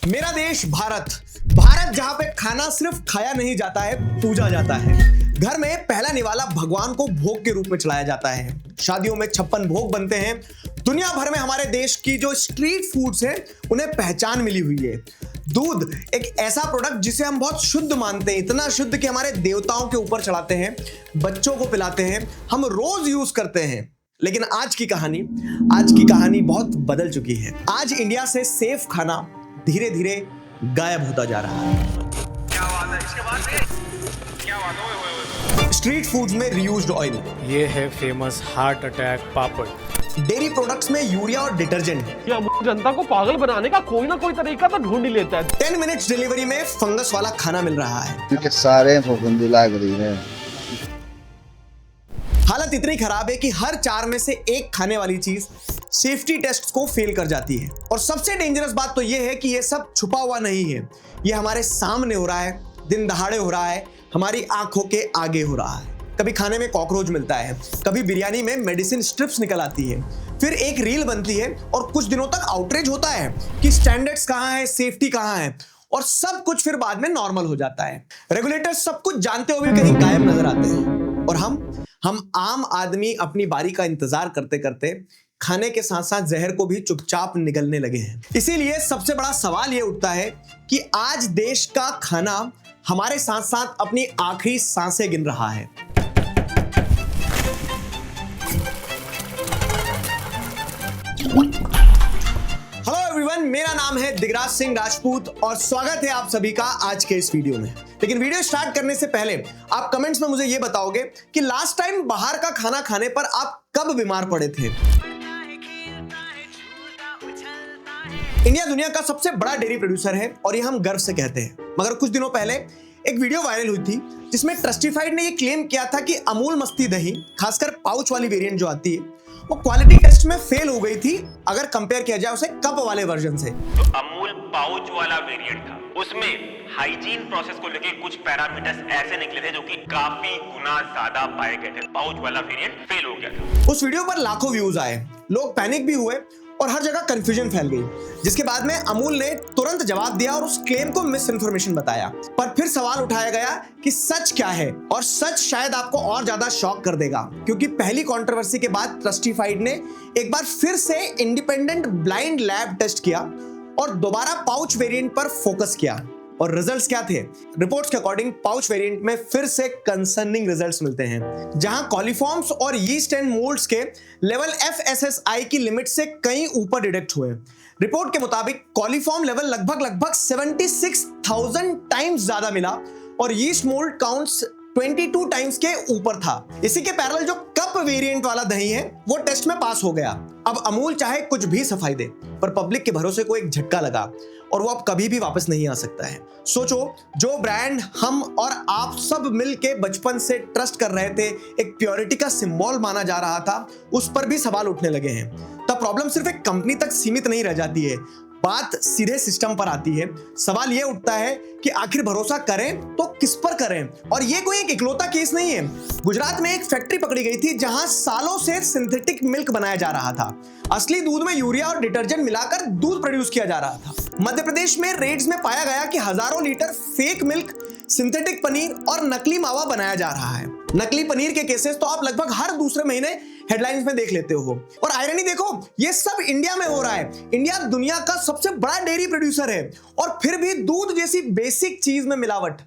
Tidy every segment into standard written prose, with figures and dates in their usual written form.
मेरा देश भारत। भारत जहां पे खाना सिर्फ खाया नहीं जाता है, पूजा जाता है। घर में पहला निवाला भगवान को भोग के रूप में चढ़ाया जाता है। शादियों में 56 भोग बनते हैं। दुनिया भर में हमारे देश की जो स्ट्रीट फूड्स हैं उन्हें पहचान मिली हुई है। दूध एक ऐसा प्रोडक्ट जिसे हम बहुत शुद्ध मानते हैं, इतना शुद्ध कि हमारे देवताओं के ऊपर चढ़ाते हैं, बच्चों को पिलाते हैं, हम रोज यूज करते हैं। लेकिन आज की कहानी बहुत बदल चुकी है। आज इंडिया से सेफ खाना धीरे धीरे गायब होता जा रहा है। क्या बात है इसके बाद क्या बात है? स्ट्रीट फूड्स में रीयूज्ड ऑयल, ये है फेमस हार्ट अटैक पापड़। डेयरी प्रोडक्ट्स में यूरिया और डिटर्जेंट, ये अमूल जनता को पागल बनाने का कोई ना कोई तरीका तो ढूंढ ही लेता है। 10 मिनट्स डिलीवरी में फंगस वाला खाना मिल रहा है। क्योंकि सारे फफूंदी लग रही है। हालत इतनी खराब है कि हर 4 में से एक खाने वाली चीज सेफ्टी टेस्ट को फेल कर जाती है। और सबसे डेंजरस बात तो यह है कि यह सब छुपा हुआ नहीं है, यह हमारे सामने हो रहा है, दिन दहाड़े हो रहा है, हमारी आंखों के आगे हो रहा है। कभी खाने में कॉकरोच मिलता है, कभी बिरयानी में मेडिसिन स्ट्रिप्स निकल आती है, फिर एक रील बनती है और कुछ दिनों तक आउटरीच होता है कि स्टैंडर्ड्स कहां है, सेफ्टी कहां है, और सब कुछ फिर बाद में नॉर्मल हो जाता है। रेगुलेटर्स सब कुछ जानते हुए कहीं गायब नजर आते हैं और हम आम आदमी अपनी बारी का इंतजार करते करते खाने के साथ साथ जहर को भी चुपचाप निगलने लगे हैं। इसीलिए सबसे बड़ा सवाल यह उठता है कि आज देश का खाना हमारे साथ साथ अपनी आखिरी सांसें गिन रहा है। हेलो एवरीवन, मेरा नाम है दिगराज सिंह राजपूत और स्वागत है आप सभी का आज के इस वीडियो में। लेकिन वीडियो स्टार्ट करने से पहले आप कमेंट्स में मुझे यह बताओगे कि लास्ट टाइम बाहर का खाना खाने पर आप कब बीमार पड़े थे। इंडिया दुनिया का सबसे बड़ा डेयरी प्रोड्यूसर है और ये हम गर्व से कहते हैं। मगर कुछ दिनों पहले एक वीडियो वायरल हुई थी जिसमें ट्रस्टिफाइड ने ये क्लेम किया था कि अमूल मस्ती दही, खासकर पाउच वाली वेरिएंट जो आती है, वो क्वालिटी टेस्ट में फेल हो गई थी अगर कंपेयर किया जाए उसे कप वाले वर्जन से। जो अमूल पाउच वाला वेरिएंट था उसमें हाइजीन प्रोसेस को लेके कुछ पैरामीटर्स ऐसे निकले थे जो कि काफी गुना ज्यादा पाए गए थे। पाउच वाला वेरिएंट फेल हो गया था। उस वीडियो पर लाखों व्यूज आए, लोग पैनिक भी हुए और हर जगह कंफ्यूजन फैल गई, जिसके बाद में अमूल ने तुरंत जवाब दिया और उस क्लेम को मिस इन्फॉर्मेशन बताया। पर फिर सवाल उठाया गया कि सच क्या है, और सच शायद आपको और ज्यादा शॉक कर देगा, क्योंकि पहली कंट्रोवर्सी के बाद ट्रस्टिफाइड ने एक बार फिर से इंडिपेंडेंट ब्लाइंड लैब टेस्ट किया और दोबारा पाउच वेरिएंट पर फोकस किया। और रिजल्ट्स क्या थे? रिपोर्ट्स के अकॉर्डिंग पाउच वेरिएंट में फिर से कंसर्निंग रिजल्ट्स मिलते हैं, जहां कॉलीफॉर्म्स और यीस्ट एंड मोल्ड्स के लेवल FSSAI की लिमिट से कहीं ऊपर डिटेक्ट हुए। रिपोर्ट के मुताबिक कॉलीफॉर्म लेवल लगभग 76,000 टाइम्स ज्यादा मिला और यीस्ट मोल्ड काउंट्स 22 टाइम्स के ऊपर था। इसी के पैरेलल जो कप वेरिएंट वाला दही है वो टेस्ट में पास हो गया। अब अमूल चाहे कुछ भी सफाई दे, पर पब्लिक के भरोसे को एक झटका लगा और वो अब कभी भी वापस नहीं आ सकता है। सोचो, जो ब्रांड हम और आप सब मिलके बचपन से ट्रस्ट कर रहे थे, एक प्योरिटी का सिंबल माना जा रहा था, उस पर भी सवाल उठने लगे हैं। तब प्रॉब्लम सिर्फ एक कंपनी तक सीमित नहीं रह जाती है, बात सीधे सिस्टम पर आती है। सवाल यह उठता है कि आखिर भरोसा करें तो किस पर करें। और यह कोई एक इकलौता केस नहीं है। गुजरात में एक फैक्ट्री पकड़ी गई थी जहां सालों से सिंथेटिक मिल्क बनाया जा रहा था। असली दूध में यूरिया और डिटर्जेंट मिलाकर दूध प्रोड्यूस किया जा रहा था। मध्य प्रदेश में रेड्स में पाया गया कि हजारों litre fake milk, synthetic paneer और नकली मावा बनाया जा रहा है। नकली पनीर के केसेस तो आप लगभग हर दूसरे महीने हेडलाइंस में देख लेते हो। और आयरनी देखो, ये सब इंडिया में हो रहा है। इंडिया दुनिया का सबसे बड़ा डेयरी प्रोड्यूसर है और फिर भी दूध जैसी बेसिक चीज में मिलावट।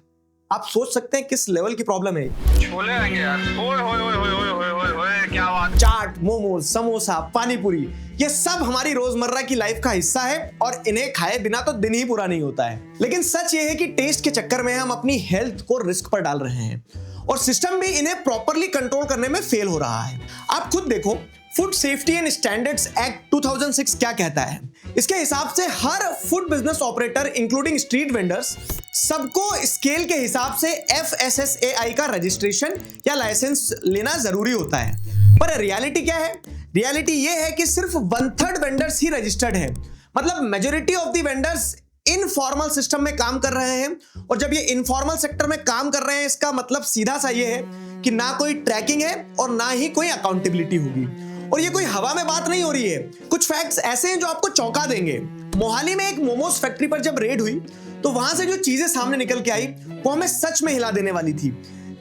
आप सोच सकते हैं किस लेवल की प्रॉब्लम है। छोले आएंगे यार। ओए होए होए होए होए होए होए क्या बात। चाट, मोमोज, समोसा, पानी पूरी, ये सब हमारी रोजमर्रा की लाइफ का हिस्सा है और इन्हें खाए बिना तो दिन ही पूरा नहीं होता है। लेकिन सच ये है कि टेस्ट के चक्कर में हम अपनी हेल्थ को रिस्क पर डाल रहे हैं और सिस्टम भी इन्हें प्रॉपरली कंट्रोल करने में फेल हो रहा है। आप खुद देखो, Food Safety and Standards Act 2006 क्या कहता है। इसके हिसाब से हर food business operator including street vendors सबको स्केल के हिसाब से FSSAI का रजिस्ट्रेशन या लाइसेंस लेना जरूरी होता है। पर रियलिटी क्या है? रियलिटी ये है कि सिर्फ 1/3 वेंडर्स ही रजिस्टर्ड है। मतलब majority of the vendors informal system में काम कर रहे हैं। और जब ये इनफॉर्मल सेक्टर में काम कर रहे हैं, इसका मतलब सीधा सा ये है कि ना कोई ट्रैकिंग है और ना ही कोई अकाउंटेबिलिटी होगी। और ये कोई हवा में बात नहीं हो रही है, कुछ फैक्ट्स ऐसे हैं जो आपको चौंका देंगे। मोहाली में एक मोमोज फैक्ट्री पर जब रेड हुई तो वहां से जो चीजें सामने निकल के आई वो हमें सच में हिला देने वाली थी।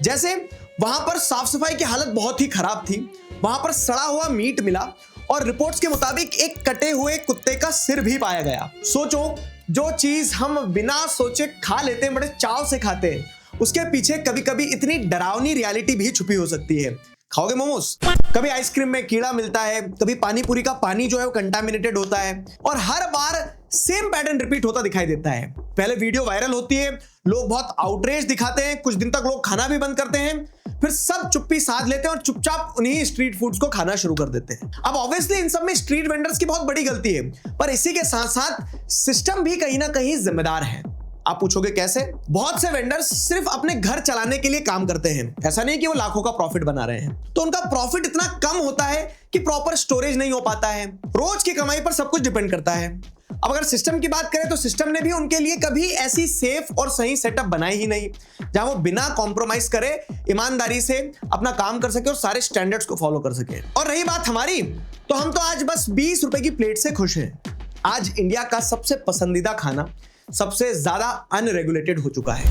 जैसे वहां पर साफ सफाई की हालत बहुत ही खराब थी, वहां पर सड़ा हुआ मीट मिला और रिपोर्ट्स के मुताबिक एक कटे हुए कुत्ते का सिर भी पाया गया। सोचो, जो चीज हम बिना सोचे खा लेते हैं, बड़े चाव से खाते हैं, उसके पीछे कभी कभी इतनी डरावनी रियलिटी भी छुपी हो सकती है। खाओगे मोमोज? कभी आइसक्रीम में कीड़ा मिलता है, कभी पानी पूरी का पानी जो है वो कंटामिनेटेड होता है और हर बार सेम पैटर्न रिपीट होता दिखाई देता है। पहले वीडियो वायरल होती है, लोग बहुत आउटरेज दिखाते हैं, कुछ दिन तक लोग खाना भी बंद करते हैं, फिर सब चुप्पी साध लेते हैं और चुपचाप उन्हीं स्ट्रीट फूड्स को खाना शुरू कर देते हैं। अब ऑब्वियसली इन सब में स्ट्रीट वेंडर्स की बहुत बड़ी गलती है, पर इसी के साथ साथ सिस्टम भी कहीं ना कहीं जिम्मेदार है। आप पूछोगे कैसे? बहुत से वेंडर्स सिर्फ अपने घर चलाने के लिए काम करते हैं, ऐसा नहीं कि वो लाखों का प्रॉफिट बना रहे हैं। तो उनका प्रॉफिट इतना कम होता है कि प्रॉपर स्टोरेज नहीं हो पाता है, रोज की कमाई पर सब कुछ डिपेंड करता है। अब अगर सिस्टम की बात करें तो सिस्टम ने भी उनके लिए कभी ऐसी सेफ और सही सेटअप बनाई ही नहीं जहां वो बिना कॉम्प्रोमाइज करे ईमानदारी से अपना काम कर सके और सारे स्टैंडर्ड्स को फॉलो कर सके। और रही बात हमारी, तो हम तो आज बस 20 रुपए की प्लेट से खुश हैं। आज इंडिया का सबसे पसंदीदा खाना सबसे ज्यादा अनरेगुलेटेड हो चुका है।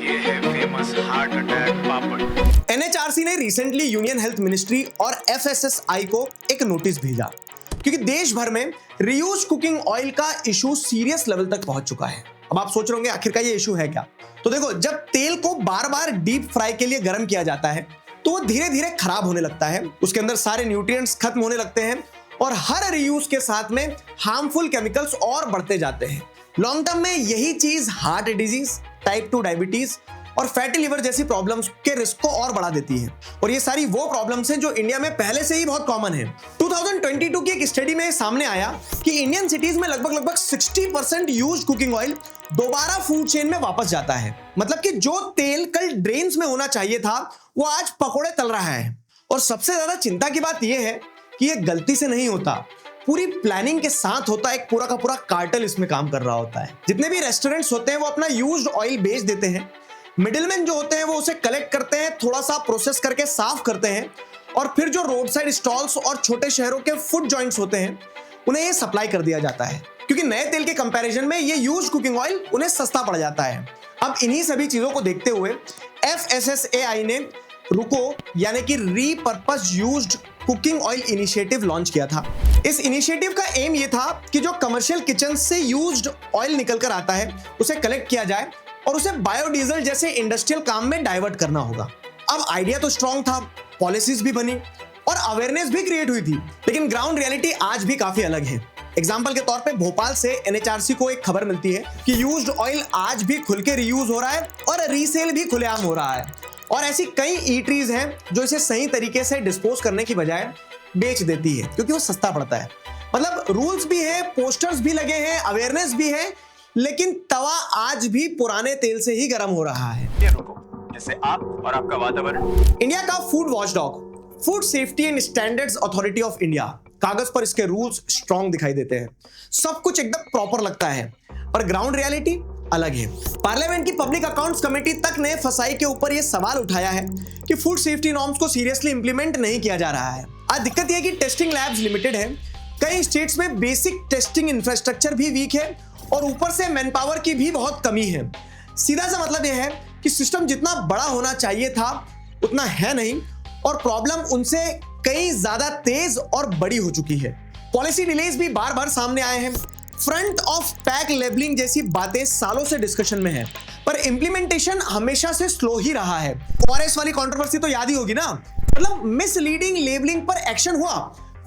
ये है फेमस हार्ट अटैक पापड़। एनएचआरसी ने रिसेंटली यूनियन हेल्थ मिनिस्ट्री और एफएसएसआई को एक नोटिस भेजा क्योंकि देश भर में रीयूज कुकिंग ऑयल का इशू सीरियस लेवल तक पहुंच चुका है। अब आप सोच रहे होंगे आखिर का ये इशू है क्या? तो देखो, जब तेल को बार बार डीप फ्राई के लिए गर्म किया जाता है तो वो धीरे धीरे खराब होने लगता है, उसके अंदर सारे न्यूट्रिएंट्स खत्म होने लगते हैं और हर रीयूज के साथ में हार्मफुल केमिकल्स और बढ़ते जाते हैं। लॉन्ग टर्म में यही चीज हार्ट डिजीज, टाइप 2 डायबिटीज और फैटी लिवर जैसी प्रॉब्लम्स के रिस्क को और बढ़ा देती है और ये सारी वो प्रॉब्लम्स हैं जो इंडिया में पहले से ही बहुत कॉमन है। 2022 की एक स्टडी में सामने आया कि इंडियन सिटीज में लगभग 60% यूज्ड कुकिंग ऑयल दोबारा फूड चेन में वापस जाता है। मतलब कि जो तेल कल ड्रेन्स में होना चाहिए था वो आज पकोड़े तल रहा है। और सबसे ज्यादा चिंता की बात यह है कि ये गलती से नहीं होता, पूरी प्लानिंग के साथ होता है। एक पूरा का पूरा कार्टेल इसमें काम कर रहा होता है। जितने भी रेस्टोरेंट्स होते हैं वो अपना यूज्ड ऑयल बेच देते हैं, मिडिलमैन जो होते हैं वो उसे कलेक्ट करते हैं, थोड़ा सा प्रोसेस करके साफ करते हैं और फिर जो रोड साइड स्टॉल्स और छोटे शहरों के फूड जॉइंट्स होते हैं उन्हें ये सप्लाई कर दिया जाता है क्योंकि नए तेल के कंपैरिजन में ये यूज्ड कुकिंग ऑयल उन्हें सस्ता पड़ जाता है। अब इन्हीं सभी चीजों को देखते हुए एफएसएसएआई ने रुको यानी कि repurpose used cooking oil initiative launch किया था। इस इनिशिएटिव का एम ये था कि जो कमर्शियल किचन से यूज्ड ऑयल निकल कर आता है उसे कलेक्ट किया जाए और उसे बायोडीजल जैसे इंडस्ट्रियल काम में डाइवर्ट करना होगा। अब आइडिया तो स्ट्रॉन्ग था, पॉलिसीज भी बनी और अवेयरनेस भी क्रिएट हुई थी, लेकिन ग्राउंड रियलिटी आज भी काफी अलग है। एग्जाम्पल के तौर पे भोपाल से एनएचआरसी को एक खबर मिलती है कि यूज्ड ऑयल आज भी खुल के रीयूज हो रहा है और रीसेल भी खुलेआम हो रहा है और ऐसी कई ईटरीज हैं जो इसे सही तरीके से डिस्पोज करने की बजाय बेच देती है क्योंकि वो सस्ता पड़ता है। मतलब रूल्स भी है, पोस्टर्स भी लगे हैं, अवेयरनेस भी है, लेकिन तवा आज भी पुराने तेल से ही गर्म हो रहा है। ये रुको, जिससे आप और आपका वातावरण। इंडिया का food watchdog, food Safety and standards authority of India, कागज पर इसके रूल्स स्ट्रॉन्ग दिखाई देते हैं, सब कुछ एकदम प्रॉपर लगता है, पर ग्राउंड रियलिटी अलग है। पार्लियामेंट की पब्लिक अकाउंट्स कमेटी तक ने फसाई के ऊपर यह सवाल उठाया है कि फूड सेफ्टी नॉर्म्स को सीरियसली इंप्लीमेंट नहीं किया जा रहा है। आज दिक्कत यह है कि टेस्टिंग लैब्स लिमिटेड है, कई स्टेट्स में बेसिक टेस्टिंग इंफ्रास्ट्रक्चर भी वीक है और ऊपर से मैन पावर की भी बहुत कमी है। सीधा सा मतलब यह है कि सिस्टम जितना बड़ा होना चाहिए था उतना है नहीं और प्रॉब्लम उनसे कई ज्यादा तेज और बड़ी हो चुकी है। पॉलिसी डिलेज भी बार बार सामने आए हैं। फ्रंट ऑफ पैक लेबलिंग जैसी बातें सालों से डिस्कशन में है, पर इंप्लीमेंटेशन हमेशा से स्लो ही रहा है। ओआरएस वाली कंट्रोवर्सी तो याद ही होगी ना, मतलब मिसलीडिंग लेबलिंग पर एक्शन हुआ,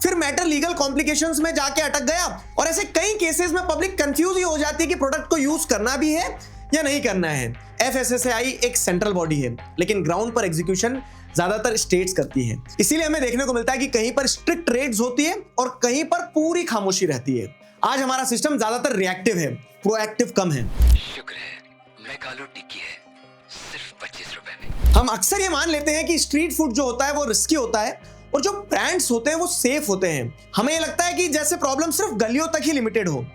फिर मैटर लीगल कॉम्प्लिकेशंस में जाके अटक गया और ऐसे कई केसेस में पब्लिक कंफ्यूज ही हो जाती है कि प्रोडक्ट को यूज करना भी है या नहीं करना है। एफएसएसएआई एक सेंट्रल बॉडी है, लेकिन ग्राउंड पर एग्जीक्यूशन ज्यादातर स्टेट्स करती है। इसीलिए हमें देखने को मिलता है कि कहीं पर स्ट्रिक्ट रेड्स होती है और कहीं पर पूरी खामोशी रहती है। आज हमारा सिस्टम ज्यादातर रिएक्टिव है, प्रोएक्टिव कम है। शुक्र है मैं आलू टिक्की है सिर्फ 25 रुपए में। हम अक्सर ये मान लेते हैं कि स्ट्रीट फूड जो होता है वो रिस्की होता है और जो ब्रांड्स होते हैं वो सेफ होते हैं। हमें ये लगता है कि जैसे प्रॉब्लम सिर्फ गलियों तक ही लिमिटेड हो,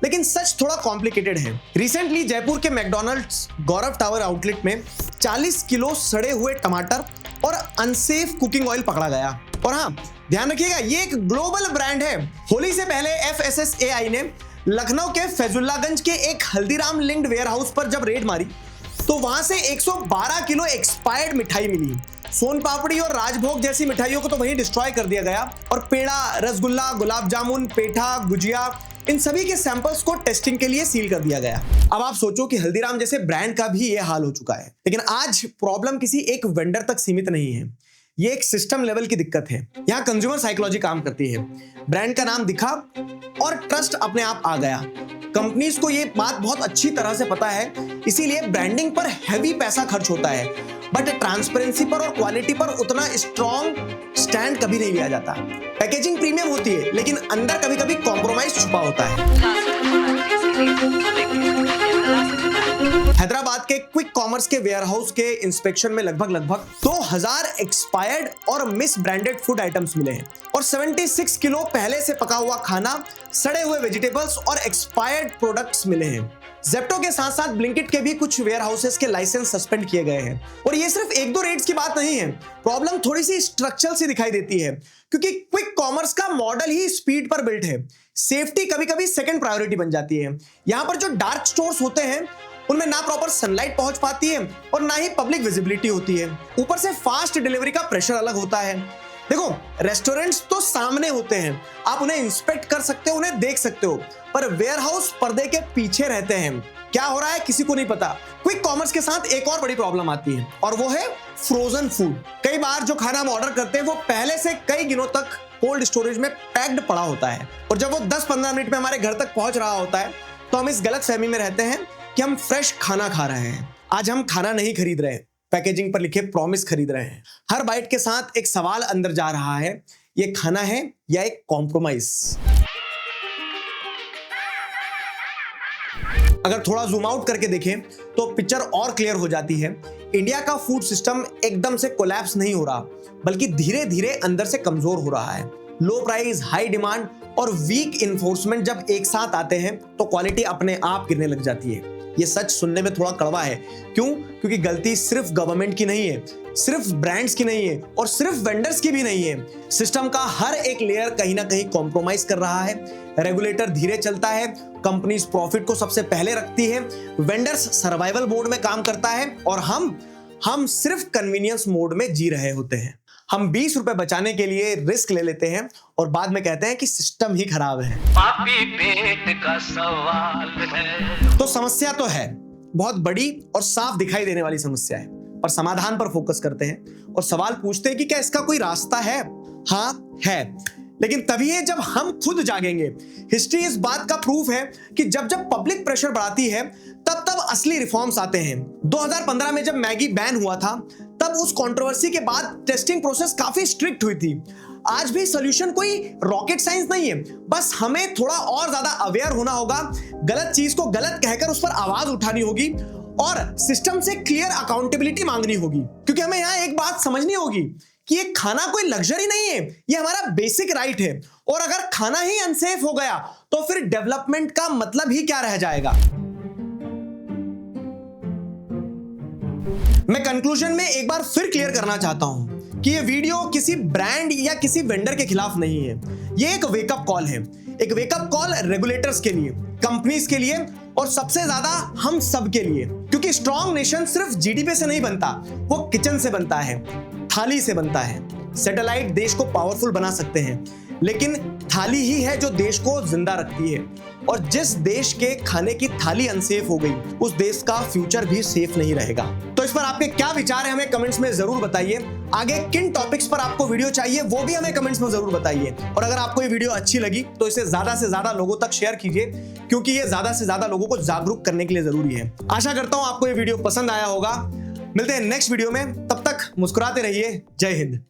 लेकिन सच थोड़ा कॉम्प्लिकेटेड है। रिसेंटली जयपुर के मैकडॉनल्ड्स गौरव टावर आउटलेट में 40 किलो सड़े हुए टमाटर और अनसेफ कुकिंग ऑयल पकड़ा गया। और हाँ, ध्यान रखिएगा ये एक ग्लोबल ब्रांड है। होली से पहले FSSAI ने लखनऊ के फैजुल्लागंज के एक हल्दीराम लिंक्ड वेयर हाउस पर जब रेड मारी तो वहां से 112 किलो एक्सपायर्ड मिठाई मिली। सोन पापड़ी और राजभोग जैसी मिठाइयों को तो वहीं डिस्ट्रॉय कर दिया गया और पेड़ा, रसगुल्ला, गुलाब जामुन, पेठा, गुजिया, इन सभी के सैंपल्स को टेस्टिंग के लिए सील कर दिया गया। अब आप सोचो कि हल्दीराम जैसे ब्रांड का भी ये हाल हो चुका है। लेकिन आज प्रॉब्लम किसी एक वेंडर तक सीमित नहीं है, ये एक सिस्टम लेवल की दिक्कत है। यहाँ कंज्यूमर साइकोलॉजी काम करती है। ब्रांड का नाम दिखा और ट्रस्ट अपने आप आ गया। कंपनीज को ये बात बहुत अच्छी तरह से पता है, इसीलिए ब्रांडिंग पर हैवी पैसा खर्च होता है, बट ट्रांसपेरेंसी पर और क्वालिटी पर उतना स्ट्रॉन्ग स्टैंड कभी नहीं लिया जाता। पैकेजिंग प्रीमियम होती है, लेकिन अंदर कभी कभी कॉम्प्रोमाइज छुपा होता है। हैदराबाद के क्विक कॉमर्स के वेयरहाउस के इंस्पेक्शन में लगभग 2000 एक्सपायर्ड और मिस ब्रांडेड फूड आइटम्स मिले हैं और 76 किलो पहले से पका हुआ खाना, सड़े हुए वेजिटेबल्स और एक्सपायर्ड प्रोडक्ट्स मिले हैं। ज़ेप्टो के साथ साथ ब्लिंकिट के भी कुछ वेयरहाउसेस के लाइसेंस सस्पेंड किए गए हैं। और ये सिर्फ एक दो रेट्स की बात नहीं है, प्रॉब्लम थोड़ी सी स्ट्रक्चरल सी दिखाई देती है, क्योंकि क्विक कॉमर्स का मॉडल ही स्पीड पर बिल्ट है। सेफ्टी कभी कभी सेकंड प्रायोरिटी बन जाती है। यहाँ पर जो डार्क स्टोर्स होते हैं उनमें ना प्रॉपर सनलाइट पहुंच पाती है और ना ही पब्लिक विजिबिलिटी होती है। ऊपर से फास्ट डिलीवरी का प्रेशर अलग होता है। देखो, रेस्टोरेंट्स तो सामने होते हैं, आप उन्हें इंस्पेक्ट कर सकते हो, उन्हें देख सकते हो, पर वेयरहाउस पर्दे के पीछे रहते हैं। क्या हो रहा है किसी को नहीं पता। क्विक कॉमर्स के साथ एक और बड़ी प्रॉब्लम आती है और वो है फ्रोजन फूड। कई बार जो खाना हम ऑर्डर करते हैं वो पहले से कई दिनों तक कोल्ड स्टोरेज में पैक्ड पड़ा होता है और जब वो 10-15 मिनट में हमारे घर तक पहुंच रहा होता है तो हम इस गलत फहमी में रहते हैं कि हम फ्रेश खाना खा रहे हैं। आज हम खाना नहीं खरीद रहे, पैकेजिंग पर लिखे प्रॉमिस खरीद रहे हैं। हर बाइट के साथ एक सवाल अंदर जा रहा है, ये खाना है या एक कॉम्प्रोमाइज। अगर थोड़ा जूम आउट करके देखें तो पिक्चर और क्लियर हो जाती है। इंडिया का फूड सिस्टम एकदम से कोलैप्स नहीं हो रहा, बल्कि धीरे धीरे अंदर से कमजोर हो रहा है। लो प्राइस, हाई डिमांड और वीक इन्फोर्समेंट जब एक साथ आते हैं तो क्वालिटी अपने आप गिरने लग जाती है। ये सच सुनने में थोड़ा कड़वा है। क्यों? क्योंकि गलती सिर्फ गवर्नमेंट की नहीं है, सिर्फ ब्रांड्स की नहीं है और सिर्फ वेंडर्स की भी नहीं है। सिस्टम का हर एक लेयर कहीं ना कहीं कॉम्प्रोमाइज कर रहा है। रेगुलेटर धीरे चलता है, कंपनीज प्रॉफिट को सबसे पहले रखती है, वेंडर्स सर्वाइवल मोड में काम करता है और हम सिर्फ कन्वीनियंस मोड में जी रहे होते हैं। हम 20 रुपए बचाने के लिए रिस्क ले लेते हैं और बाद में कहते हैं कि सिस्टम ही खराब है। पापी पेट का सवाल है। तो समस्या तो है, बहुत बड़ी और साफ दिखाई देने वाली समस्या है, पर समाधान पर फोकस करते हैं और सवाल पूछते हैं कि क्या इसका कोई रास्ता है? हाँ है, लेकिन तभी है जब हम खुद जागेंगे। हिस्ट्री इस बात का प्रूफ है कि जब पब्लिक प्रेशर बढ़ाती है तब असली रिफॉर्म्स आते हैं। 2015 में जब मैगी बैन हुआ था तब उस कंट्रोवर्सी के बाद टेस्टिंग प्रोसेस काफी स्ट्रिक्ट हुई थी। आज भी सॉल्यूशन कोई रॉकेट साइंस नहीं है, बस हमें थोड़ा और ज्यादा अवेयर होना होगा, गलत चीज को गलत कहकर उस पर आवाज उठानी होगी और सिस्टम से क्लियर अकाउंटेबिलिटी मांगनी होगी। क्योंकि हमें यहाँ एक बात समझनी होगी कि ये खाना कोई लग्जरी नहीं है, ये हमारा बेसिक राइट है। और अगर खाना ही अनसेफ हो गया तो फिर डेवलपमेंट का मतलब ही क्या रह जाएगा। मैं कंक्लूजन में एक बार फिर क्लियर करना चाहता हूं कि ये वीडियो किसी ब्रांड या किसी वेंडर के खिलाफ नहीं है। ये एक वेकअप कॉल है, एक वेकअप कॉल रेगुलेटर्स के लिए, कंपनीज के लिए और सबसे ज्यादा हम सब के लिए। क्योंकि स्ट्रॉन्ग नेशन सिर्फ जीडीपी से नहीं बनता, वो किचन से बनता है, थाली से बनता है। सैटेलाइट देश को पावरफुल बना सकते हैं, लेकिन थाली ही है जो देश को जिंदा रखती है। और जिस देश के खाने की थाली अनसेफ हो गई, उस देश का फ्यूचर भी सेफ नहीं रहेगा। तो इस पर आपके क्या विचार है हमें कमेंट्स में जरूर बताइए। आगे किन टॉपिक्स पर आपको वीडियो चाहिए वो भी हमें कमेंट्स में जरूर बताइए। और अगर आपको ये वीडियो अच्छी लगी तो इसे ज्यादा से ज्यादा लोगों तक शेयर कीजिए, क्योंकि ये ज्यादा से ज्यादा लोगों को जागरूक करने के लिए जरूरी है। आशा करता हूं आपको ये वीडियो पसंद आया होगा। मिलते हैं नेक्स्ट वीडियो में, तब तक मुस्कुराते रहिए। जय हिंद।